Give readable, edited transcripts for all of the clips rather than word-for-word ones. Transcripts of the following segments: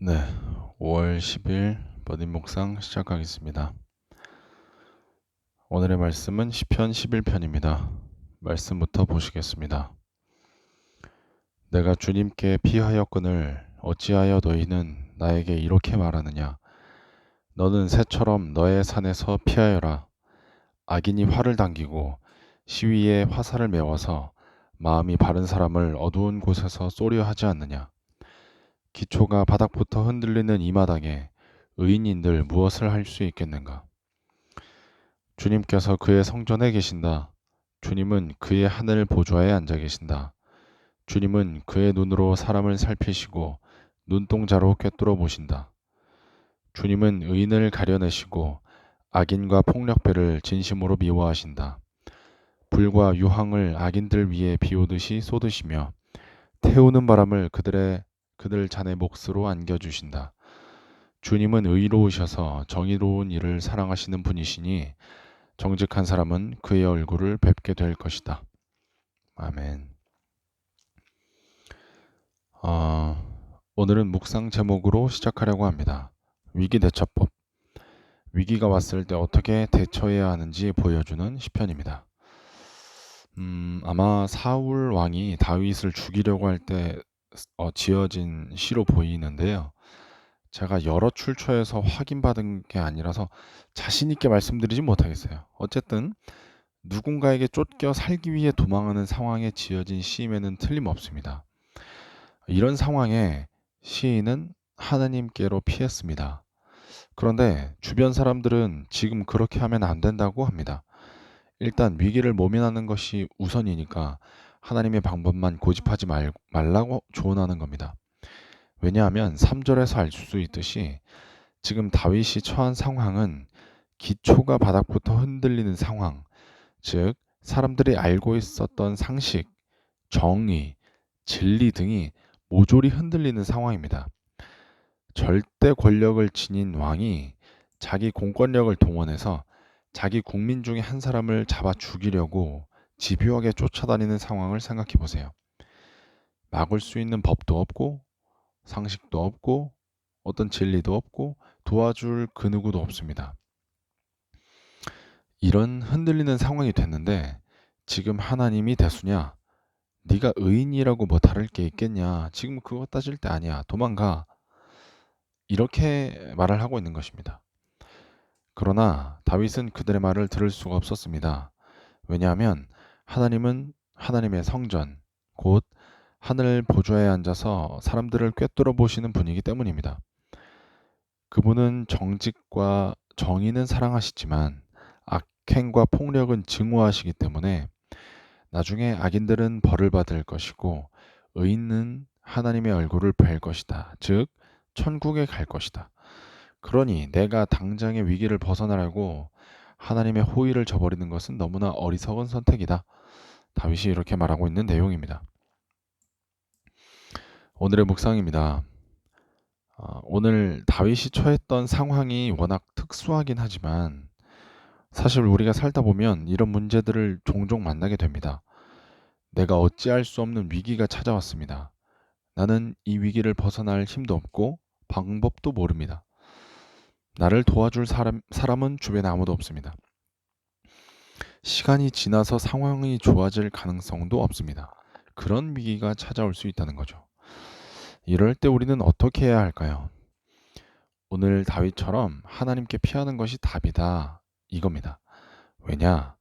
네, 5월 10일 버디 묵상 시작하겠습니다. 오늘의 말씀은 시편 11편입니다. 말씀부터 보시겠습니다. 내가 주님께 피하였거늘 어찌하여 너희는 나에게 이렇게 말하느냐? 너는 새처럼 너의 산에서 피하여라. 악인이 활을 당기고 시위에 화살을 메워서 마음이 바른 사람을 어두운 곳에서 쏘려 하지 않느냐? 기초가 바닥부터 흔들리는 이 마당에 의인인들 무엇을 할 수 있겠는가? 주님께서 그의 성전에 계신다. 주님은 그의 하늘 보좌에 앉아 계신다. 주님은 그의 눈으로 사람을 살피시고 눈동자로 꿰뚫어 보신다. 주님은 의인을 가려내시고 악인과 폭력배를 진심으로 미워하신다. 불과 유황을 악인들 위에 비오듯이 쏟으시며 태우는 바람을 그들 잔의 몫으로 안겨주신다. 주님은 의로우셔서 정의로운 일을 사랑하시는 분이시니 정직한 사람은 그의 얼굴을 뵙게 될 것이다. 아멘. 오늘은 묵상 제목으로 시작하려고 합니다. 위기대처법. 위기가 왔을 때 어떻게 대처해야 하는지 보여주는 시편입니다. 아마 사울 왕이 다윗을 죽이려고 할 때 지어진 시로 보이는데요. 제가 여러 출처에서 확인받은 게 아니라서 자신 있게 말씀드리지 못하겠어요. 어쨌든 누군가에게 쫓겨 살기 위해 도망하는 상황에 지어진 시임에는 틀림없습니다. 이런 상황에 시인은 하나님께로 피했습니다. 그런데 주변 사람들은 지금 그렇게 하면 안 된다고 합니다. 일단 위기를 모면하는 것이 우선이니까 하나님의 방법만 고집하지 말라고 조언하는 겁니다. 왜냐하면 3절에서 알 수 있듯이 지금 다윗이 처한 상황은 기초가 바닥부터 흔들리는 상황, 즉 사람들이 알고 있었던 상식, 정의, 진리 등이 모조리 흔들리는 상황입니다. 절대 권력을 지닌 왕이 자기 공권력을 동원해서 자기 국민 중에 한 사람을 잡아 죽이려고 집요하게 쫓아다니는 상황을 생각해 보세요. 막을 수 있는 법도 없고 상식도 없고 어떤 진리도 없고 도와줄 그 누구도 없습니다. 이런 흔들리는 상황이 됐는데 지금 하나님이 대수냐? 네가 의인이라고 뭐 다를 게 있겠냐? 지금 그거 따질 때 아니야. 도망가. 이렇게 말을 하고 있는 것입니다. 그러나 다윗은 그들의 말을 들을 수가 없었습니다. 왜냐하면 하나님은 하나님의 성전, 곧 하늘 보좌에 앉아서 사람들을 꿰뚫어 보시는 분이기 때문입니다. 그분은 정직과 정의는 사랑하시지만 악행과 폭력은 증오하시기 때문에 나중에 악인들은 벌을 받을 것이고 의인은 하나님의 얼굴을 뵐 것이다. 즉 천국에 갈 것이다. 그러니 내가 당장의 위기를 벗어나려고 하나님의 호의를 저버리는 것은 너무나 어리석은 선택이다. 다윗이 이렇게 말하고 있는 내용입니다. 오늘의 묵상입니다. 오늘 다윗이 처했던 상황이 워낙 특수하긴 하지만 사실 우리가 살다 보면 이런 문제들을 종종 만나게 됩니다. 내가 어찌할 수 없는 위기가 찾아왔습니다. 나는 이 위기를 벗어날 힘도 없고 방법도 모릅니다. 나를 도와줄 사람은 주변에 아무도 없습니다. 시간이 지나서 상황이 좋아질 가능성도 없습니다. 그런 위기가 찾아올 수 있다는 거죠. 이럴 때 우리는 어떻게 해야 할까요? 오늘 다윗처럼 하나님께 피하는 것이 답이다. 이겁니다. 왜냐?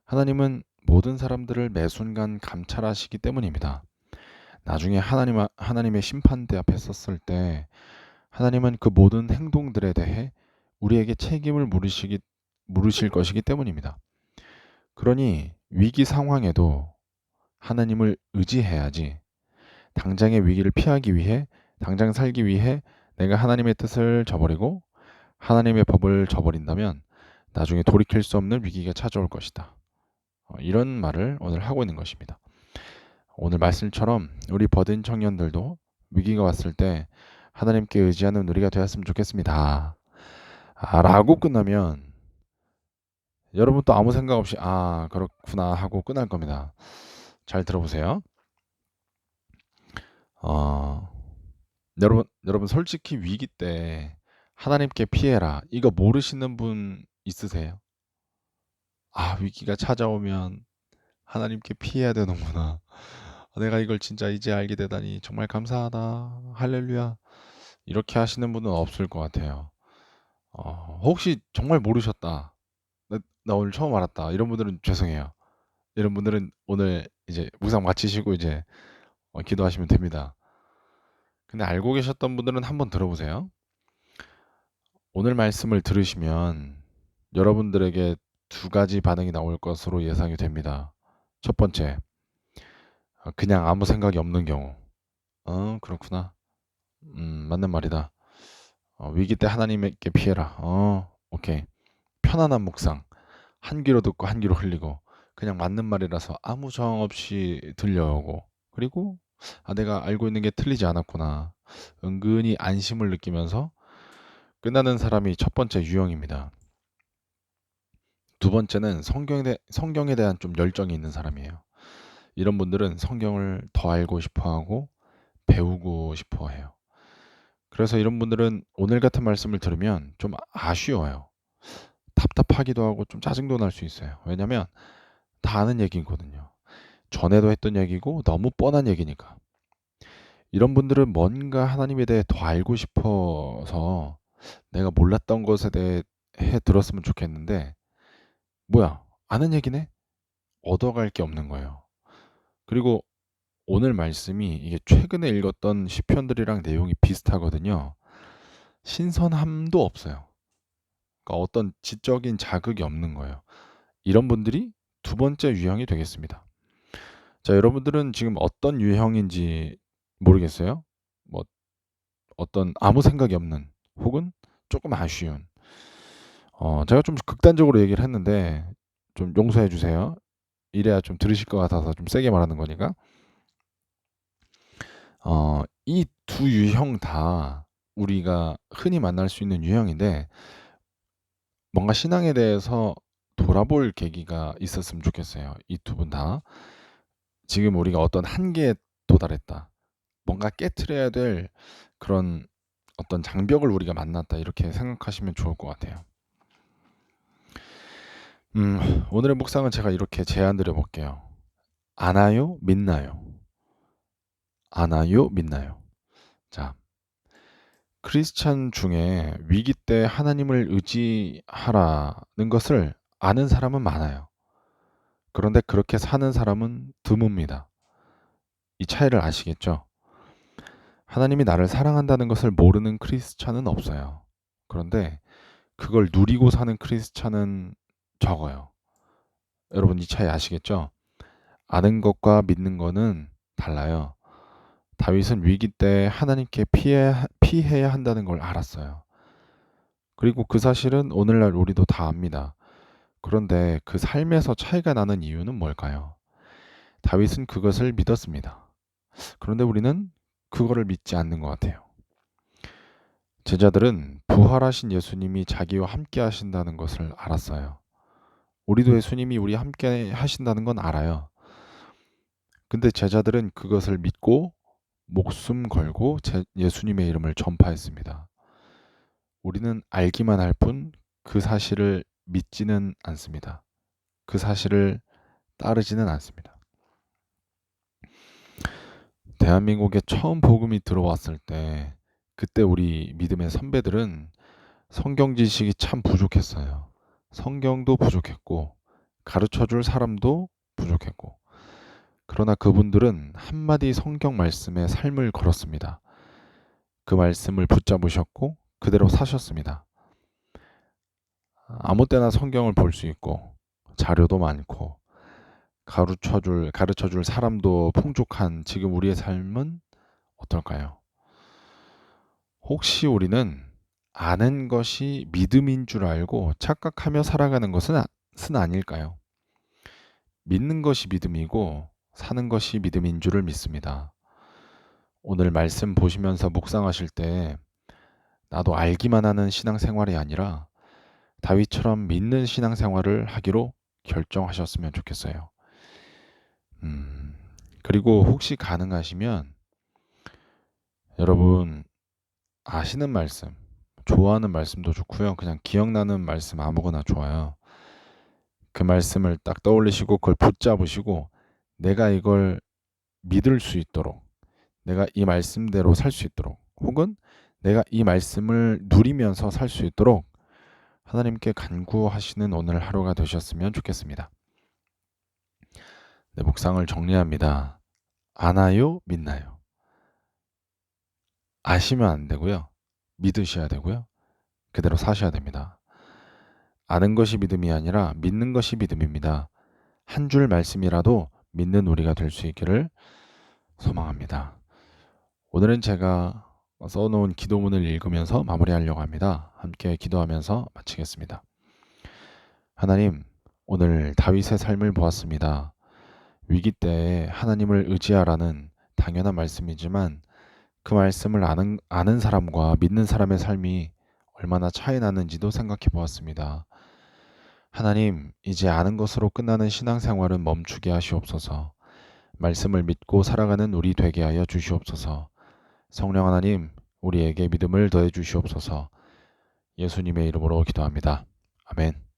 하나님은 모든 사람들을 매 순간 감찰하시기 때문입니다. 나중에 하나님의 심판대 앞에 섰을 때 하나님은 그 모든 행동들에 대해 우리에게 책임을 물으실 것이기 때문입니다. 그러니 위기 상황에도 하나님을 의지해야지 당장의 위기를 피하기 위해 당장 살기 위해 내가 하나님의 뜻을 저버리고 하나님의 법을 저버린다면 나중에 돌이킬 수 없는 위기가 찾아올 것이다. 이런 말을 오늘 하고 있는 것입니다. 오늘 말씀처럼 우리 버든 청년들도 위기가 왔을 때 하나님께 의지하는 우리가 되었으면 좋겠습니다. 라고 끝나면 여러분 또 아무 생각 없이 그렇구나 하고 끝날 겁니다. 잘 들어보세요. 여러분 솔직히 위기 때 하나님께 피해라. 이거 모르시는 분 있으세요? 아, 위기가 찾아오면 하나님께 피해야 되는구나. 내가 이걸 진짜 이제 알게 되다니 정말 감사하다. 할렐루야. 이렇게 하시는 분은 없을 것 같아요. 혹시 정말 모르셨다. 나 오늘 처음 알았다. 이런 분들은 죄송해요. 이런 분들은 오늘 이제 묵상 마치시고 이제 기도하시면 됩니다. 근데 알고 계셨던 분들은 한번 들어보세요. 오늘 말씀을 들으시면 여러분들에게 두 가지 반응이 나올 것으로 예상이 됩니다. 첫 번째, 그냥 아무 생각이 없는 경우. 그렇구나. 맞는 말이다. 위기 때 하나님께 피해라. 오케이. 편안한 묵상. 한 귀로 듣고 한 귀로 흘리고. 그냥 맞는 말이라서 아무 저항 없이 들려오고. 그리고 내가 알고 있는 게 틀리지 않았구나. 은근히 안심을 느끼면서 끝나는 사람이 첫 번째 유형입니다. 두 번째는 성경에 대한 좀 열정이 있는 사람이에요. 이런 분들은 성경을 더 알고 싶어 하고 배우고 싶어 해요. 그래서 이런 분들은 오늘 같은 말씀을 들으면 좀 아쉬워요. 답답하기도 하고 좀 짜증도 날 수 있어요. 왜냐면 다 아는 얘기거든요. 전에도 했던 얘기고 너무 뻔한 얘기니까. 이런 분들은 뭔가 하나님에 대해 더 알고 싶어서 내가 몰랐던 것에 대해 들었으면 좋겠는데 뭐야? 아는 얘기네? 얻어갈 게 없는 거예요. 그리고 오늘 말씀이 이게 최근에 읽었던 시편들이랑 내용이 비슷하거든요. 신선함도 없어요. 그러니까 어떤 지적인 자극이 없는 거예요. 이런 분들이 두 번째 유형이 되겠습니다. 자, 여러분들은 지금 어떤 유형인지 모르겠어요? 뭐 어떤 아무 생각이 없는 혹은 조금 아쉬운. 제가 좀 극단적으로 얘기를 했는데 좀 용서해 주세요. 이래야 좀 들으실 것 같아서 좀 세게 말하는 거니까. 이 두 유형 다 우리가 흔히 만날 수 있는 유형인데 뭔가 신앙에 대해서 돌아볼 계기가 있었으면 좋겠어요. 이 두 분 다. 지금 우리가 어떤 한계에 도달했다. 뭔가 깨트려야 될 그런 어떤 장벽을 우리가 만났다. 이렇게 생각하시면 좋을 것 같아요. 오늘의 묵상은 제가 이렇게 제안 드려 볼게요. 아나요? 믿나요? 아나요? 믿나요? 자, 크리스찬 중에 위기 때 하나님을 의지하라는 것을 아는 사람은 많아요. 그런데 그렇게 사는 사람은 드뭅니다. 이 차이를 아시겠죠? 하나님이 나를 사랑한다는 것을 모르는 크리스찬은 없어요. 그런데 그걸 누리고 사는 크리스찬은 적어요. 여러분 이 차이 아시겠죠? 아는 것과 믿는 거는 달라요. 다윗은 위기 때 하나님께 피해야 한다는 걸 알았어요. 그리고 그 사실은 오늘날 우리도 다 압니다. 그런데 그 삶에서 차이가 나는 이유는 뭘까요? 다윗은 그것을 믿었습니다. 그런데 우리는 그거를 믿지 않는 것 같아요. 제자들은 부활하신 예수님이 자기와 함께 하신다는 것을 알았어요. 우리도 예수님이 우리 함께 하신다는 건 알아요. 근데 제자들은 그것을 믿고 목숨 걸고 예수님의 이름을 전파했습니다. 우리는 알기만 할 뿐 그 사실을 믿지는 않습니다. 그 사실을 따르지는 않습니다. 대한민국에 처음 복음이 들어왔을 때 그때 우리 믿음의 선배들은 성경 지식이 참 부족했어요. 성경도 부족했고 가르쳐 줄 사람도 부족했고 그러나 그분들은 한마디 성경 말씀에 삶을 걸었습니다. 그 말씀을 붙잡으셨고 그대로 사셨습니다. 아무 때나 성경을 볼 수 있고 자료도 많고 가르쳐 줄 사람도 풍족한 지금 우리의 삶은 어떨까요? 혹시 우리는 아는 것이 믿음인 줄 알고 착각하며 살아가는 것은 아닐까요? 믿는 것이 믿음이고 사는 것이 믿음인 줄을 믿습니다. 오늘 말씀 보시면서 묵상하실 때 나도 알기만 하는 신앙생활이 아니라 다윗처럼 믿는 신앙생활을 하기로 결정하셨으면 좋겠어요. 그리고 혹시 가능하시면 여러분 아시는 말씀, 좋아하는 말씀도 좋고요. 그냥 기억나는 말씀 아무거나 좋아요. 그 말씀을 딱 떠올리시고 그걸 붙잡으시고 내가 이걸 믿을 수 있도록, 내가 이 말씀대로 살 수 있도록, 혹은 내가 이 말씀을 누리면서 살 수 있도록 하나님께 간구하시는 오늘 하루가 되셨으면 좋겠습니다. 네, 묵상을 정리합니다. 아나요? 믿나요? 아시면 안 되고요. 믿으셔야 되고요. 그대로 사셔야 됩니다. 아는 것이 믿음이 아니라 믿는 것이 믿음입니다. 한 줄 말씀이라도 믿는 우리가 될 수 있기를 소망합니다. 오늘은 제가 써놓은 기도문을 읽으면서 마무리하려고 합니다. 함께 기도하면서 마치겠습니다. 하나님, 오늘 다윗의 삶을 보았습니다. 위기 때에 하나님을 의지하라는 당연한 말씀이지만 그 말씀을 아는 사람과 믿는 사람의 삶이 얼마나 차이 나는지도 생각해 보았습니다. 하나님, 이제 아는 것으로 끝나는 신앙생활은 멈추게 하시옵소서. 말씀을 믿고 살아가는 우리 되게 하여 주시옵소서. 성령 하나님, 우리에게 믿음을 더해 주시옵소서. 예수님의 이름으로 기도합니다. 아멘.